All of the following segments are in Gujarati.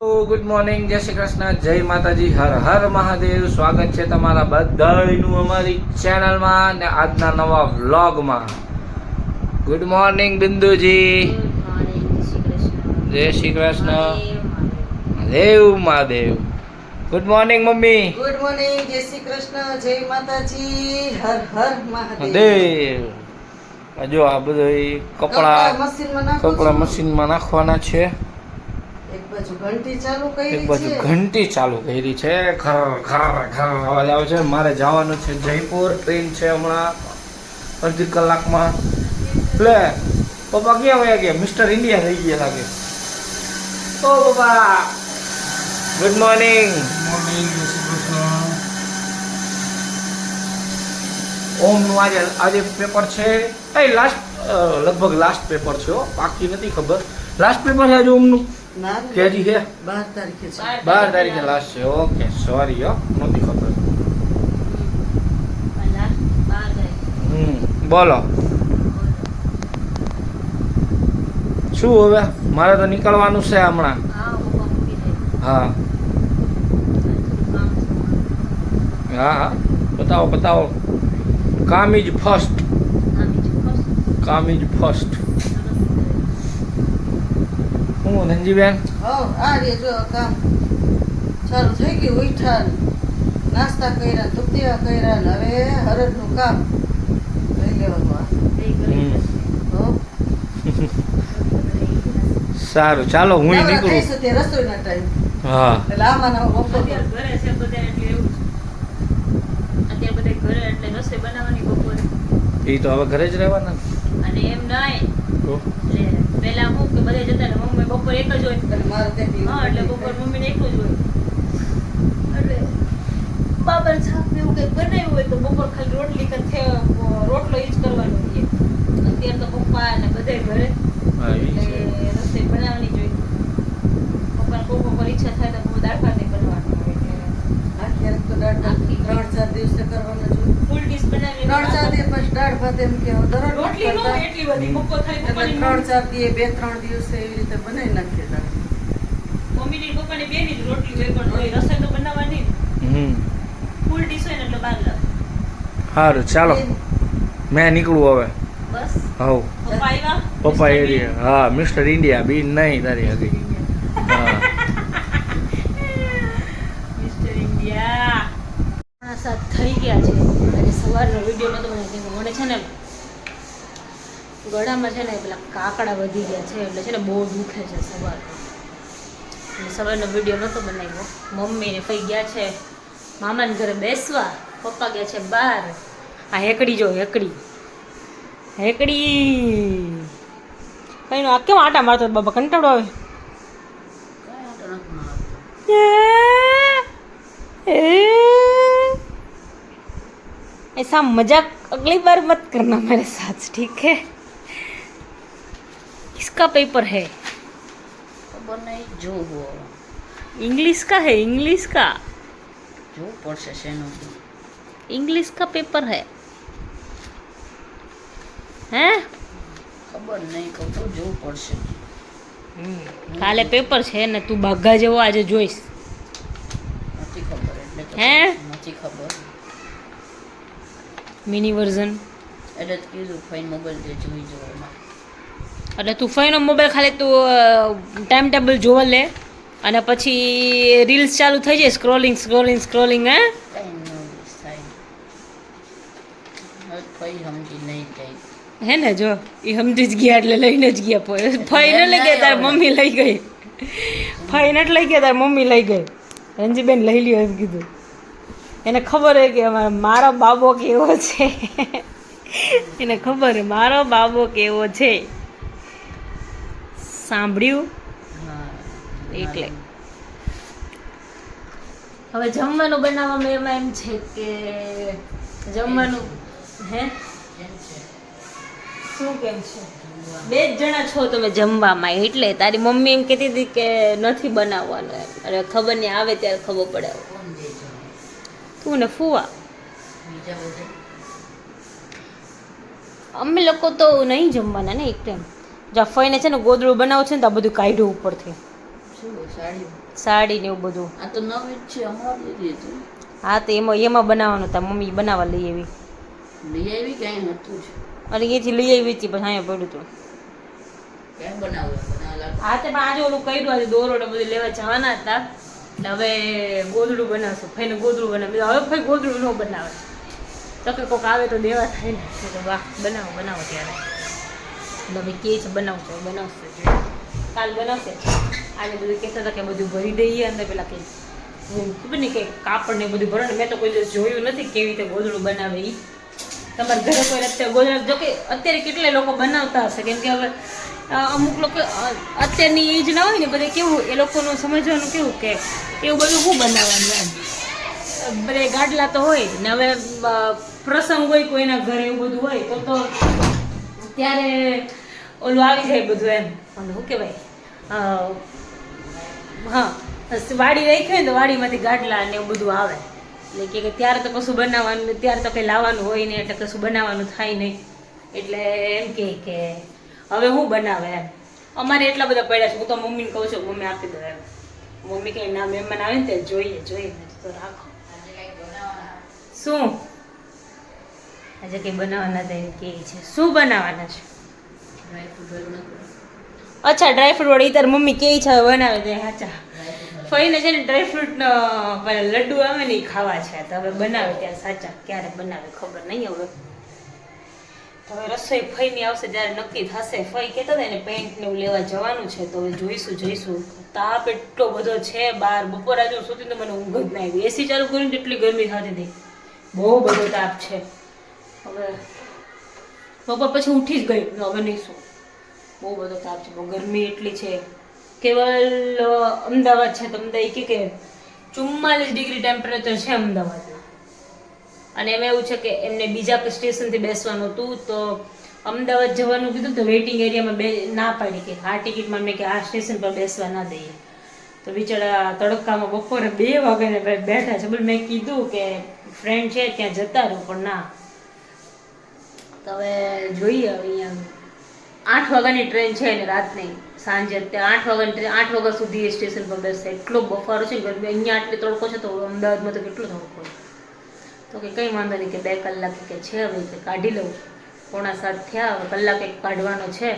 ગુડ મોર્નિંગ, જય શ્રી કૃષ્ણ, જય માતાજી, હર હર મહાદેવ. સ્વાગત છે તમારા બધાનું અમારી ચેનલમાં ને આજના નવા વ્લોગમાં. Good morning Binduji. જય શ્રી કૃષ્ણ, દેવ Mahadev. Good morning mummy. Good morning, જય શ્રી કૃષ્ણ, જય માતાજી, હર હર મહાદેવ. દેવ જો આ બધું કપડા મશીનમાં નાખવાના છે. એક બાજુ ઘંટી ચાલુ કરી એક બાજુ છે. ઘંટી ચાલુ કરી છે. ખર ખર ખર અવાજ આવે છે. મારે જવાનું છે જયપુર. ટ્રેન છે હમણાં અડધી કલાકમાં. લે પપ્પા ક્યાં વયા ગયા? મિસ્ટર ઇન્ડિયા થઈ ગયા લાગે. ઓ પપ્પા, ગુડ મોર્નિંગ. ઓમનું આજે પેપર છે. લાસ્ટ લગભગ લાસ્ટ પેપર છે. બાકી નથી ખબર. લાસ્ટ પેપર છે આજે ઓમનું ના કે હજી છે? 12 તારીખે છે. 12 તારીખે લાસ્ટ છે. ઓકે, સોરી હો, નહોતી ખબર. બોલો શું હવે? મારે તો નીકળવાનું છે હમણાં. હા હા, બતાવો. કામ ઇઝ ફર્સ્ટ. હું ધનજીબેન હો આ રે જો કામ ચાલુ થઈ ગયું. ઉઠા, નાસ્તા કર્યા, ધૂપદીવા કર્યા ને હવે હરદનું કામ લઈ લેવાનું. હો સારું, ચાલો હું નીકળું. ખાઈશું તે રસોઈના ટાઈમ. હા એટલે આમાં ના બપોર ઘરે છે બધા એટલે એવું અત્યારે બધા ઘરે એટલે રસોઈ બનાવવાની બપોરે એ તો હવે ઘરે જ રહેવાના અને એમ નહીં તો. એટલે પહેલા હું કે બધા જતા ને મમ્મી બપોર એક જ હોય એટલે મારે તેથી હા એટલે બપોર મમ્મીને એકલું જ હોય એટલે બાબર છાપ ને એવું કંઈક બનાવ્યું હોય તો બપોર ખાલી રોટલી કે રોટલો ઈ જ કરવાનો હોય. અત્યારે તો પપ્પા ને બધા ઘરે હા, ઈ છે. એટલે રસોઈ બનાવવાની જોઈએ. પપ્પાને બપોર ઈચ્છા થાય તો બહુ દાળ ભાત બનાવવાનું હોય એટલે ક્યારેક તો દાળ ભાત 3-4 દિવસે કરવાના જોઈએ. ફૂલ ડીશ બનાવી 3-4 દિવસ પછી દાળ ભાત એમ કે દરરોજ રોટલી નો કરતા. એટલી બધી બપોર થાય એટલે પપ્પાની 3-4 દિવસ 2-3 દિવસે એવી રીતે બનાવી નાખીએ દાળ. મમ્મીની પપ્પાની બેની જ રોટલી હોય પણ હોય રસોઈ તો બનાવવાની ફૂલ ડીશ હોય ને એટલે બાર લાગે. સારું, ચાલો મેં નીકળું હવે. બસ હવ પપ્પા આવ્યા પપ્પા એરિયા. હા, મિસ્ટર ઇન્ડિયા બીન નહીં તારી હગી. હા મિસ્ટર ઇન્ડિયા 7 થઈ ગયા છે અને સવારનો વિડીયો નતો બનાવ્યો કેમ કે મને છે ને ગળામાં છે ને પેલા કાકડા વધી ગયા છે એટલે છે ને બહુ દુખે છે સવારનો વિડીયો નતો બનાવ્યો. મમ્મી ને ફઈ ગયા છે મામાને ઘરે બેસવા, પપ્પા ગયા છે બહાર. આ હેકડી જો હેકડી કઈ નો આ કેમ આટા મારતો બાબા? કંટાળો આવે. ऐसा मजाक अगली बार मत करना मेरे साथ, ठीक है? किसका पेपर है? ખબર નહીં જોવો इंग्लिश का है, इंग्लिश का. જોવું પડશે શેનું इंग्लिश का पेपर है हैं? ખબર નહીં કહું તો જોવું પડશે. કાલે પેપર છે ને તું બાઘા જેવો આજે જોઈશ. નથી ખબર એટલે તો હે? નથી ખબર મિની વર્ઝન એટલે જ કીધું ફાઈન મોબાઈલ જે જોઈ જોવામાં એટલે તું ફઈનો મોબાઈલ ખાલી તું ટાઈમ ટેબલ જોવા લે અને પછી રીલ્સ ચાલુ થઈ જાય. સ્ક્રોલિંગ હે કાંઈ ન થાય હવે ફઈ સમજી નહીં જાય. હે ને જો એ સમજી જ ગયા એટલે લઈને જ ગયા. ફઈ ન લઈ ગયા તાર મમ્મી લઈ ગઈ. ફઈ નથી લઈ ગયા તાર મમ્મી લઈ ગઈ. રંજીબેન લઈ લ્યો એમ કીધું. એને ખબર હે કે મારો બાબો કેવો છે. એને ખબર હે મારો બાબો કેવો છે. સાંભળ્યું હા એટલે હવે જમવાનું બનાવવામાં એમાં એમ છે કે જમવાનું હે શું કેમ છે? 2 જ જણા છો તમે જમવામાં એટલે તારી મમ્મી એમ કહેતી હતી કે નથી બનાવવાનું એમ. અરે ખબર નહીં આવે ત્યારે ખબર પડે. તું ને ફુવા બીજા બધા અમે લોકો તો નહીં જમવાના ને એક ટાઈમ. જફાઈને છે ને ગોદડું બનાવું છે ને તો આ બધું કાઢ્યું ઉપરથી. શું સાડી સાડી ને એવું બધું. આ તો નવી જ છે હમણાં લીધી હતી હા તો એમાં બનાવવાનું હતા, મમ્મી બનાવવા લઈ આવી. લઈ આવી ક્યાંય હતું છે અને એથી લઈ આવી હતી પછી અહીંયા પડ્યું હતું. કેમ બનાવું બનાવેલા હા તે પણ આજે ઓલું કર્યું, આજે દોરો ને બધું લેવા જવાના હતા એટલે હવે ગોદડું બનાવશું. ભાઈને ગોદડું બનાવે, હવે ભાઈ ગોદડું ન બનાવે તો કે કોઈક આવે તો દેવા થાય ને. મેં તો વાહ બનાવો ત્યારે. એટલે હવે કે છે બનાવશે, કાલ બનાવશે. આજે બધું કહેતા હતા કે બધું ભરી દઈએ અંદર પેલા કંઈ ખબર નહીં કે કાપડ ને બધું ભરે. મેં તો કોઈ દિવસ જોયું નથી કેવી રીતે ગોદડું બનાવે એ. તમારા ઘરે કોઈ અત્યારે ગોદડા, જો કે અત્યારે કેટલા લોકો બનાવતા હશે, કેમ કે હવે અમુક લોકો અત્યારની એજ ના હોય ને બધે કેવું એ લોકોનું સમજવાનું કેવું કે એવું બધું શું બનાવવાનું એમ. બધે ગાડલા તો હોય ને હવે પ્રસંગ હોય કોઈના ઘરે એવું બધું હોય તો ત્યારે ઓલું આવી જાય બધું એમ. અને શું કહેવાય, હા વાડી રાખી હોય ને તો વાડીમાંથી ગાડલા ને એવું બધું આવે. એટલે કે ત્યારે તો કશું બનાવવાનું, ત્યારે તો કંઈ લાવવાનું હોય નહીં એટલે કશું બનાવવાનું થાય નહીં. એટલે એમ કે હવે હું બનાવે એમ. અમારે એટલા બધા પડ્યા છે. હું તો મમ્મીને કહું છું મમ્મી આપી દો એમ. મમ્મી કંઈ ના મહેમાન આવે ને તે જોઈએ તો રાખો. શું આજે કંઈ બનાવવાના હતા એમ કે છે. શું બનાવવાના છે? અચ્છા ડ્રાયફ્રૂટ વાળી તાર મમ્મી કે છે હવે બનાવે તે સાચા. ફઈને છે ને ડ્રાયફ્રૂટ લડ્ડુ આવે ને એ ખાવા છે તો હવે બનાવે ત્યારે સાચા. ક્યારે બનાવે ખબર નહીં હવે. હવે રસોઈ ફઈની આવશે ત્યારે નક્કી થશે. ફઈ કહેતા હતા ને પેન્ટ ને એવું લેવા જવાનું છે તો હવે જોઈશું. તાપ એટલો બધો છે બહાર, બપોર આજુ સુધી તો મને ઊંઘ જ ના આવી. એસી ચાલુ કરીને એટલી ગરમી થતી હતી, બહુ બધો તાપ છે. હવે બપોર પછી ઉઠી જ ગઈ, હવે નહીં શું, બહુ બધો તાપ છે, બહુ ગરમી એટલી છે. કેવલ અમદાવાદ છે તો અમદાવાદ કે 44 ડિગ્રી ટેમ્પરેચર છે અમદાવાદમાં. અને એમાં એવું છે કે એમને બીજા સ્ટેશનથી બેસવાનું હતું તો અમદાવાદ જવાનું કીધું તો વેઇટિંગ એરિયામાં ના પાડી કે આ ટિકિટમાં મેં કે આ સ્ટેશન પર બેસવા ના દઈએ. તો બિચારા તડકામાં બપોરે 2 વાગ્યાને બેઠા છે. બોલ મેં કીધું કે ફ્રેન્ડ છે ત્યાં જતા રહો પણ ના. તો હવે જોઈએ. હવે અહીંયા 8 વાગ્યાની ટ્રેન છે ને રાતની, સાંજે અત્યારે 8 વાગ્યાની ટ્રેન, 8 વાગ્યા સુધી એ સ્ટેશન પર બેસશે. એટલો બફારો છે ગરમી, અહીંયા આટલી તડકો છે તો અમદાવાદમાં તો કેટલો તડકો છે. તો કે કંઈ વાંધો નહીં કે 2 કલાક કે છે હવે કે કાઢી લઉં. 6:45 થયા, હવે કલાક એક કાઢવાનો છે.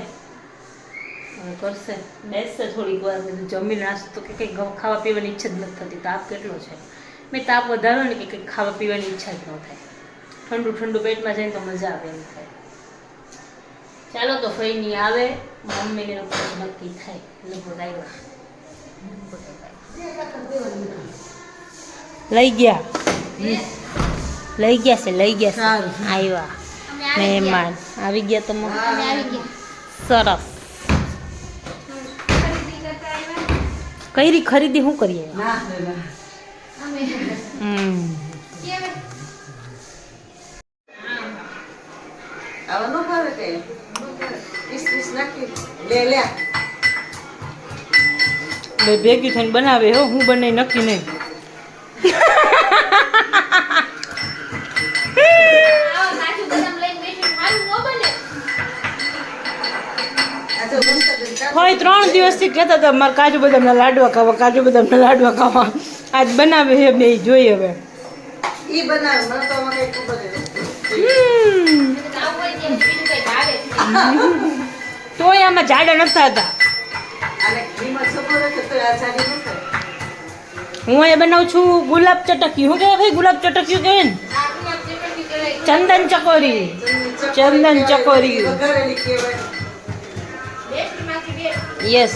હવે કરશે, બેસશે થોડીક વાર. બધું જમી નાસ્તો કે કંઈક ખાવા પીવાની ઈચ્છા જ નથી થતી. તાપ કેટલો છે. મેં તાપ વધારો ને કે કંઈક ખાવા પીવાની ઈચ્છા જ ન થાય. ઠંડુ પેટમાં જઈને તો મજા આવે એમ થાય. ચાલો તો ફઈની આવે, મમ્મીને પછી નક્કી થાય. લગભગ આવ્યા, લઈ ગયા છે આવ્યા મહેમાન આવી ગયા. તમે સરસ. કઈ ખરીદી શું કરીએ? આવા ન ભાવે કે પીસ નાખી લે ભેગી થઈને બનાવે હો. હું બને નક્કી નહીં. હોય 3 દિવસથી કહેતા હતા મારે કાજુ બદામના લાડવા ખાવા. આજ બનાવે છે બે, જોઈએ હવે. ઈ બનાવે મને તો મને ખબર તોય આમાં જાડા નતા હતા. અને ઘીમાં સપોરે છે તો આ સાડી ન થાય. હું અહીંયા બનાવું છું ગુલાબ ચટકી. શું કહેવાય ભાઈ? ગુલાબ ચટકી કહેવાય ને? ચંદન ચકોરી. વઘારેલી કહેવાય. યસ,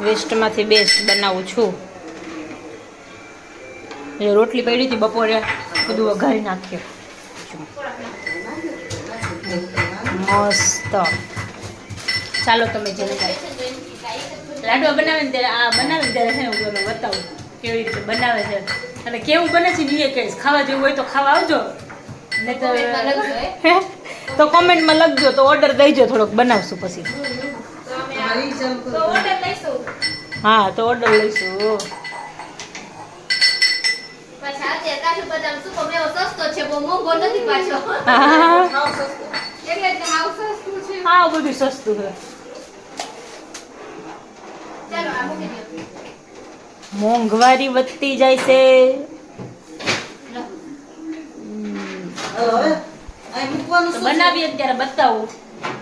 વેસ્ટમાંથી બેસ્ટ બનાવું છું. રોટલી પડી હતી બપોરે, બધું વઘારી નાખ્યું મસ્ત. ચાલો તમે જમી લાડવા બનાવે ને ત્યારે છે ને હું તમને બતાવું કેવી રીતે બનાવે છે અને કેવું બને છે ને એ કહીશ. ખાવા જેવું હોય તો ખાવા આવજો, ને તો કોમેન્ટમાં લખજો તો ઓર્ડર દઈજો, થોડોક બનાવશું પછી. હા તો ઓર્ડર લઈશું. હા બધું સસ્તું છે. મોંઘવારી વધતી જાય છે. હાલો હવે અહીં મૂકવાનું તો શું છે? બનાવી અત્યારે બતાવું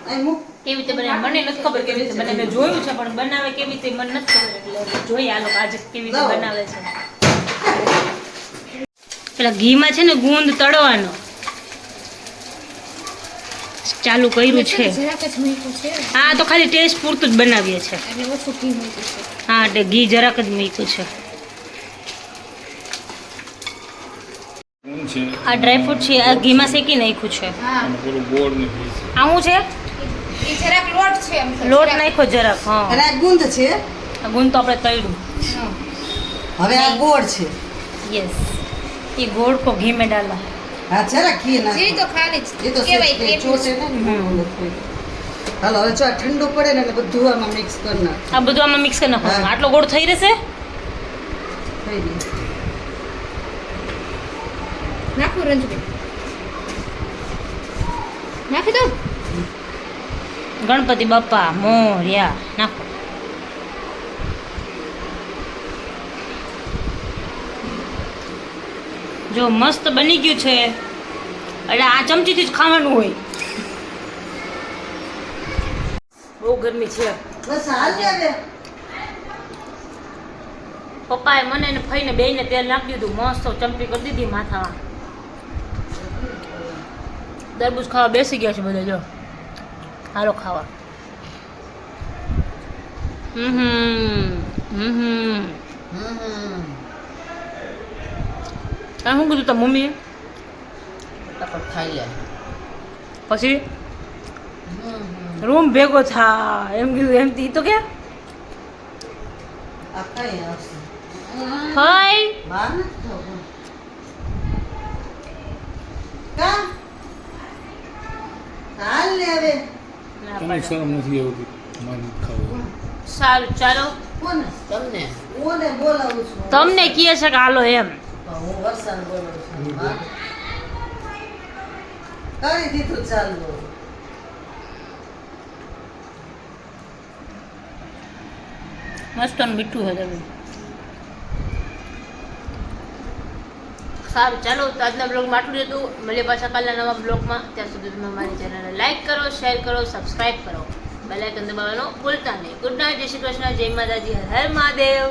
અહીં મૂક. કેવી રીતે બનાવે. મને નથી ખબર કેવી રીતે બનાવે. મેં જોયું છે પણ બનાવે કેવી રીતે મને નથી ખબર. એટલે જોઈએ આ લોકો આજે કેવી રીતે બનાવે છે. પેલા ઘીમાં છે ને ગુંદ તળવાનો ચાલુ કર્યું છે. હા તો ખાલી ટેસ્ટ પૂરતું જ બનાવીએ છે. હા એટલે ઘી જરાક જ મૂક્યું છે. આ ડ્રાયફ્રૂટ છે આ ઘીમાં શેકી નાખ્યું છે. આ શું છે? લોટ નાખ્યો જરાક. હા અને આ ગુંદ છે. આ ગુંદ તો આપણે તળ્યું. હવે આ ગોળ છે. યસ ये गोड़ को घी में डाला. હા જરા ઘી નાખ. ઘી તો ખાલી જ એ તો કહેવાય છે એટલું ચોટે ને હાલો હવે જો આ ઠંડુ પડે ને એટલે બધું આમાં મિક્સ કરી નાખ. આ બધું આમાં મિક્સ કરી નાખવાનું. હા. આટલો ગોળ થઈ રહેશે. થઈ ગયું. નાખું રંજુબેન નાખી દઉં ગણપતિ બાપા મોર્યા નાખો. જો મસ્ત બની ગયું છે. એટલે આ ચમચીથી જ ખાવાનું હોય. બહુ ગરમી છે. બસ હાલ ને હવે. પપ્પાએ મને ને ફઈને બેયને તેલ નાખી દીધું. મસ્ત ચમચી કરી દીધી માથામાં. તરબૂચ ખાવા બેસી ગયા છે બધા. જો હાલો ખાવા. આ શું કીધું તા મમ્મીએ? ફટાફટ ખાઈ લે. પછી રૂમ ભેગો થા એમ કીધું. એમ ઈ તો કે આ કઈ આવશે? હાય બહાર નથી જવું. કા? હાલ ને હવે. તમને શરમ નથી આવતી મારી ખાવું? સારું ચાલો. કોને? તમને કોને બોલાવું છું? તમને કહે છે કે હાલો એમ. હું વરસાદ બોલું છું. હા. કરી દીધું ચાલુ. મસ્ત મીઠું છે તમે. સારું ચાલો તો આજના બ્લોગમાં આટલું જ હતું. મળીએ પાછા કાલના નવા બ્લોગમાં. ત્યાં સુધી તમે મારી ચેનલને લાઈક કરો, શેર કરો, સબસ્ક્રાઈબ કરો, બેલ આઇકન દબાવવાનું ભૂલતા નહીં. ગુડ નાઇટ, જય શ્રી કૃષ્ણ, જય માતાજી, હર હર મહાદેવ.